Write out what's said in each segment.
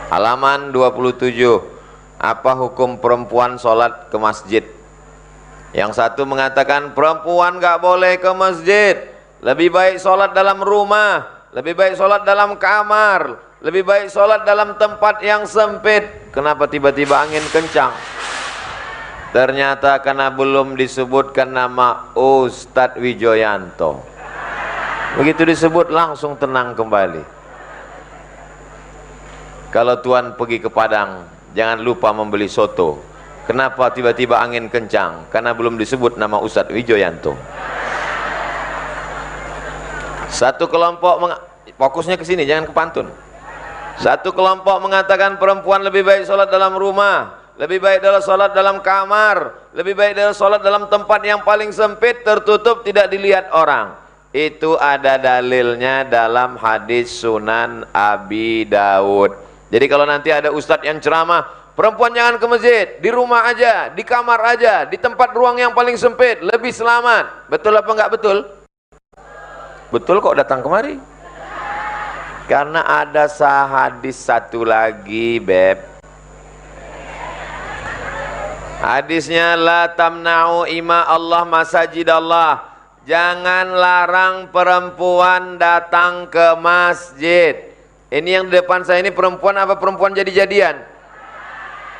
Halaman 27. Apa hukum perempuan sholat ke masjid? Yang satu mengatakan perempuan gak boleh ke masjid, lebih baik sholat dalam rumah, lebih baik sholat dalam kamar, lebih baik sholat dalam tempat yang sempit. Kenapa tiba-tiba angin kencang? Ternyata karena belum disebutkan nama Ustadz Wijoyanto. Begitu disebut langsung tenang kembali. Kalau Tuan pergi ke Padang, jangan lupa membeli soto. Kenapa tiba-tiba angin kencang? Karena belum disebut nama Ustadz Wijoyanto. Satu kelompok fokusnya ke sini, jangan ke pantun. Satu kelompok mengatakan perempuan lebih baik sholat dalam rumah, lebih baik dalam sholat dalam kamar, lebih baik dalam sholat dalam tempat yang paling sempit, tertutup, tidak dilihat orang. Itu ada dalilnya dalam hadis Sunan Abi Daud. Jadi kalau nanti ada ustadz yang ceramah, perempuan jangan ke masjid, di rumah aja, di kamar aja, di tempat ruang yang paling sempit, lebih selamat. Betul apa enggak betul? Betul kok datang kemari. Karena ada hadis satu lagi, Beb. Hadisnya la tamna'u ima Allah masajid Allah. Jangan larang perempuan datang ke masjid. Ini yang di depan saya ini perempuan apa perempuan jadi-jadian?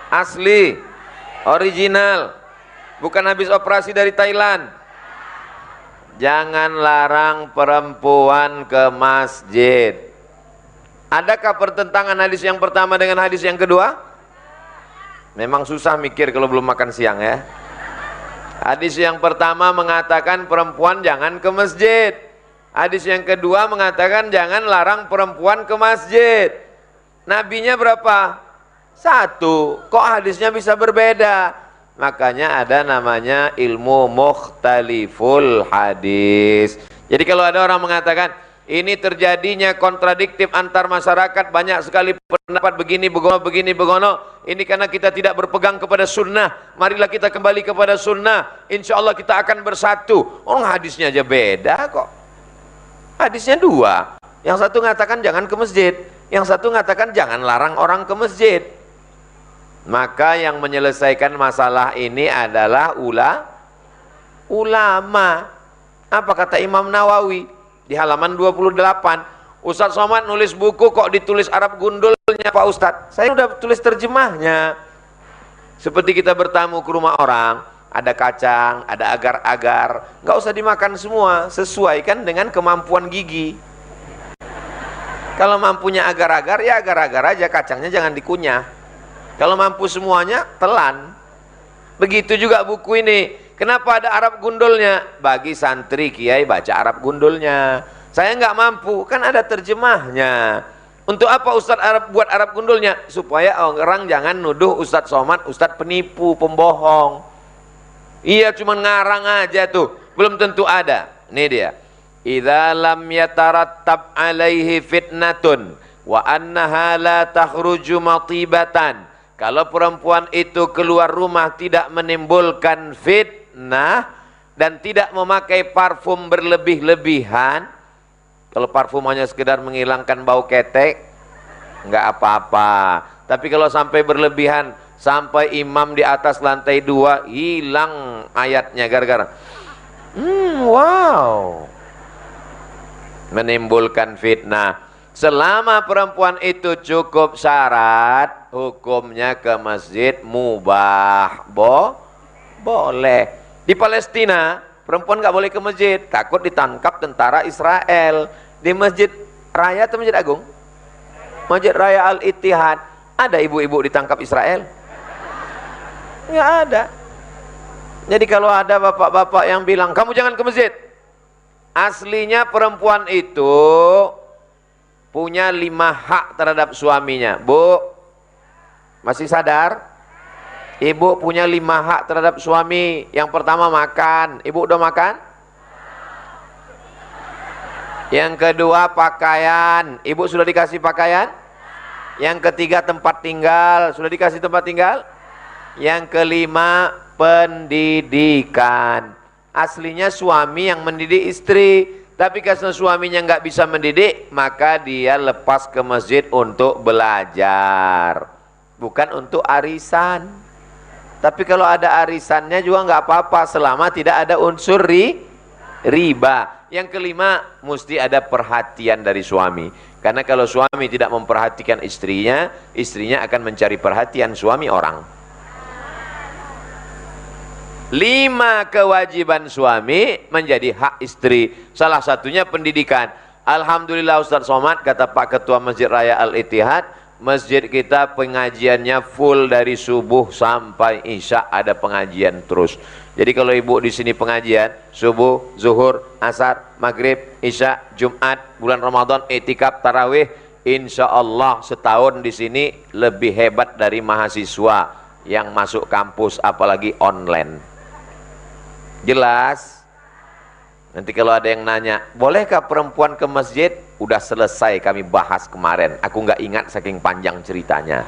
Asli, original, bukan habis operasi dari Thailand. Jangan larang perempuan ke masjid. Adakah pertentangan hadis yang pertama dengan hadis yang kedua? Memang susah mikir kalau belum makan siang ya. Hadis yang pertama mengatakan perempuan jangan ke masjid. Hadis yang kedua mengatakan jangan larang perempuan ke masjid. Nabinya berapa? Satu. Kok hadisnya bisa berbeda? Makanya ada namanya ilmu mukhtaliful hadis. Jadi kalau ada orang mengatakan ini terjadinya kontradiktif antar masyarakat, banyak sekali pendapat begini begono, ini karena kita tidak berpegang kepada sunnah. Marilah kita kembali kepada sunnah, insya Allah kita akan bersatu. Orang hadisnya aja beda kok. Hadisnya dua, yang satu mengatakan jangan ke masjid, yang satu mengatakan jangan larang orang ke masjid. Maka yang menyelesaikan masalah ini adalah ulama. Apa kata Imam Nawawi di halaman 28? Ustadz Somad nulis buku kok ditulis Arab gundulnya Pak Ustadz. Saya udah tulis terjemahnya. Seperti kita bertamu ke rumah orang, ada kacang, ada agar-agar, nggak usah dimakan semua, sesuaikan dengan kemampuan gigi. Kalau mampunya agar-agar, ya agar-agar aja, kacangnya jangan dikunyah. Kalau mampu semuanya, telan. Begitu juga buku ini. Kenapa ada Arab gundulnya? Bagi santri kiai baca Arab gundulnya. Saya nggak mampu, kan ada terjemahnya. Untuk apa Ustadz Arab buat Arab gundulnya? Supaya orang jangan nuduh Ustadz Somad, Ustadz penipu, pembohong. Iya cuma ngarang aja tuh, belum tentu ada. Ini dia. Idza lam yatarattab alaihi fitnatun wa annaha la takhruju matibatan. Kalau perempuan itu keluar rumah tidak menimbulkan fitnah dan tidak memakai parfum berlebih-lebihan. Kalau parfum hanya sekedar menghilangkan bau ketek, enggak apa-apa. Tapi kalau sampai berlebihan, sampai imam di atas lantai 2 hilang ayatnya gara-gara wow, menimbulkan fitnah. Selama perempuan itu cukup syarat, hukumnya ke masjid mubah, boleh. Di Palestina perempuan nggak boleh ke masjid, takut ditangkap tentara Israel. Di Masjid Raya atau Masjid Agung? Masjid Raya Al-Ittihad, ada ibu-ibu ditangkap Israel? Nggak ada. Jadi kalau ada bapak-bapak yang bilang kamu jangan ke masjid, aslinya perempuan itu punya 5 hak terhadap suaminya. Bu, masih sadar? Ibu punya 5 hak terhadap suami. Yang pertama makan. Ibu udah makan? Yang kedua pakaian. Ibu sudah dikasih pakaian? Yang ketiga tempat tinggal. Sudah dikasih tempat tinggal? Yang kelima pendidikan. Aslinya suami yang mendidik istri, Tapi karena suaminya nggak bisa mendidik, maka dia lepas ke masjid untuk belajar, bukan untuk arisan. Tapi kalau ada arisannya juga nggak apa-apa selama tidak ada unsur riba. Yang kelima, mesti ada perhatian dari suami. Karena kalau suami tidak memperhatikan istrinya, istrinya akan mencari perhatian suami orang. 5 kewajiban suami menjadi hak istri. Salah satunya pendidikan. Alhamdulillah Ustaz Somad, kata Pak Ketua Masjid Raya Al-Ittihad, masjid kita pengajiannya full dari subuh sampai isya, ada pengajian terus. Jadi kalau ibu di sini pengajian subuh, zuhur, asar, maghrib, isya, Jumat, bulan Ramadan, itikaf, tarawih, insya Allah setahun di sini lebih hebat dari mahasiswa yang masuk kampus, apalagi online. Jelas? Nanti kalau ada yang nanya, bolehkah perempuan ke masjid? Udah selesai kami bahas kemarin. Aku nggak ingat saking panjang ceritanya.